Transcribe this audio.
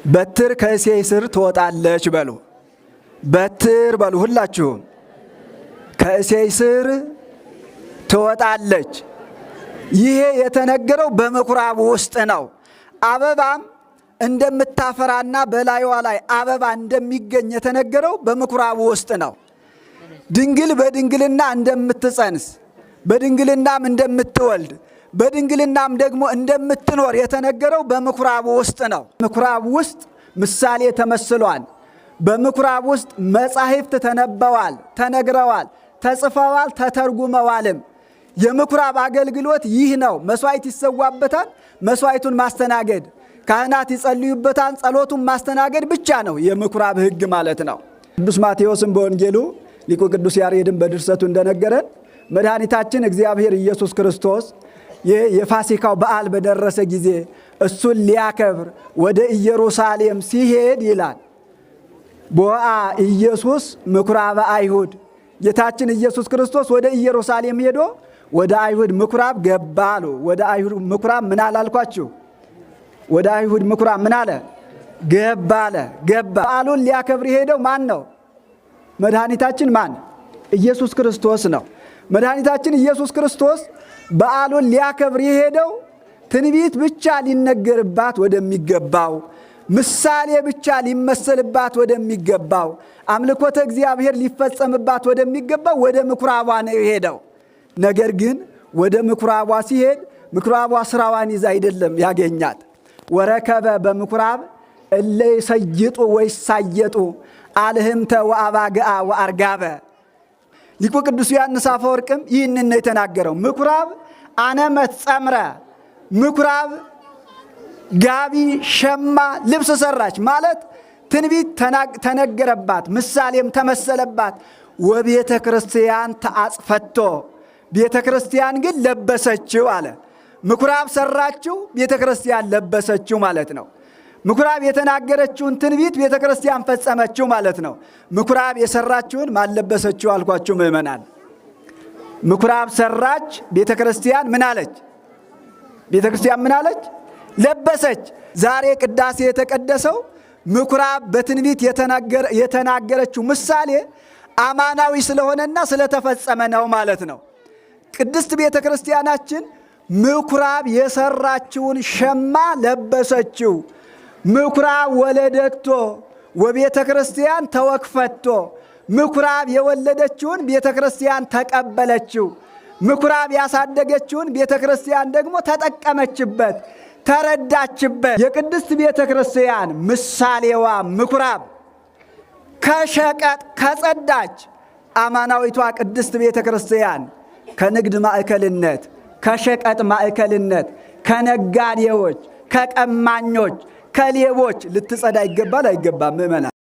በትር ከእሴይ ስር ትወጣለች በሉ። በትር በሉ ሁላችሁም። ከእሴይ ስር ትወጣለች። ይሄ የተነገረው በምኩራብ ውስጥ ነው። አበባም እንደምታፈራና በላይዋ ላይ አበባ እንደሚገኝ የተነገረው በምኩራብ ውስጥ ነው። ድንግል በድንግልና እንደምትጸንስ በድንግልናም እንደምትወልድ በድንግልናም ደግሞ እንደምትኖር የተነገረው በምኩራብ ውስጥ ነው። ምኩራብ ውስጥ ምሳሌ ተመስሏል። በምኩራብ ውስጥ መጻሕፍት ተነበዋል፣ ተነግረዋል፣ ተጽፈዋል፣ ተተርጉመዋልም። የምኩራብ አገልግሎት ይህ ነው። መስዋዕት ይሰዋበታል፣ መስዋዕቱን ማስተናገድ፣ ካህናት ይጸልዩበታል፣ ጸሎቱን ማስተናገድ ብቻ ነው የምኩራብ ሕግ ማለት ነው። ቅዱስ ማቴዎስም በወንጌሉ ሊቁ ቅዱስ ያሬድም በድርሰቱ እንደነገረን መድኃኒታችን እግዚአብሔር ኢየሱስ ክርስቶስ የፋሲካው በዓል በደረሰ ጊዜ እሱን ሊያከብር ወደ ኢየሩሳሌም ሲሄድ ይላል ቦአ ኢየሱስ ምኩራበ አይሁድ። ጌታችን ኢየሱስ ክርስቶስ ወደ ኢየሩሳሌም ሄዶ ወደ አይሁድ ምኩራብ ገባ አሉ። ወደ አይሁድ ምኩራብ ምን አላልኳችሁ? ወደ አይሁድ ምኩራብ ምን አለ? ገባ አለ። ገባ። በዓሉን ሊያከብር የሄደው ማን ነው? መድኃኒታችን ማን? ኢየሱስ ክርስቶስ ነው። መድኃኒታችን ኢየሱስ ክርስቶስ በዓሉን ሊያከብር የሄደው ትንቢት ብቻ ሊነገርባት ወደሚገባው፣ ምሳሌ ብቻ ሊመሰልባት ወደሚገባው፣ አምልኮተ እግዚአብሔር ሊፈጸምባት ወደሚገባው ወደ ምኩራቧ ነው የሄደው። ነገር ግን ወደ ምኩራቧ ሲሄድ ምኩራቧ ስራዋን ይዛ አይደለም ያገኛት። ወረከበ በምኩራብ እለ ይሰይጡ ወይሳየጡ አልህምተ ወአባግአ ወአርጋበ። ሊቁ ቅዱስ ዮሐንስ አፈወርቅም ይህንን ነው የተናገረው። ምኩራብ አነመት ጸምረ፣ ምኩራብ ጋቢ፣ ሸማ፣ ልብስ ሰራች ማለት ትንቢት ተነገረባት፣ ምሳሌም ተመሰለባት። ወቤተ ክርስቲያን ተአጽፈቶ፣ ቤተ ክርስቲያን ግን ለበሰችው አለ። ምኩራብ ሰራችው፣ ቤተ ክርስቲያን ለበሰችው ማለት ነው። ምኩራብ የተናገረችውን ትንቢት ቤተ ክርስቲያን ፈጸመችው ማለት ነው። ምኩራብ የሰራችውን ማለበሰችው አልኳችሁ ምእመናን። ምኩራብ ሰራች፣ ቤተ ክርስቲያን ምን አለች? ቤተ ክርስቲያን ምን አለች? ለበሰች። ዛሬ ቅዳሴ የተቀደሰው ምኩራብ በትንቢት የተናገረችው ምሳሌ አማናዊ ስለሆነና ስለተፈጸመ ነው ማለት ነው። ቅድስት ቤተ ክርስቲያናችን ምኩራብ የሰራችውን ሸማ ለበሰችው። ምኩራብ ወለደቶ ወቤተ ክርስቲያን ተወክፈቶ፣ ምኩራብ የወለደችውን ቤተ ክርስቲያን ተቀበለችው። ምኩራብ ያሳደገችውን ቤተ ክርስቲያን ደግሞ ተጠቀመችበት፣ ተረዳችበት። የቅድስት ቤተ ክርስቲያን ምሳሌዋ ምኩራብ ከሸቀጥ ከጸዳች፣ አማናዊቷ ቅድስት ቤተ ክርስቲያን ከንግድ ማዕከልነት፣ ከሸቀጥ ማዕከልነት፣ ከነጋዴዎች፣ ከቀማኞች፣ ከሌቦች ልትጸዳ ይገባል አይገባም? ምእመናን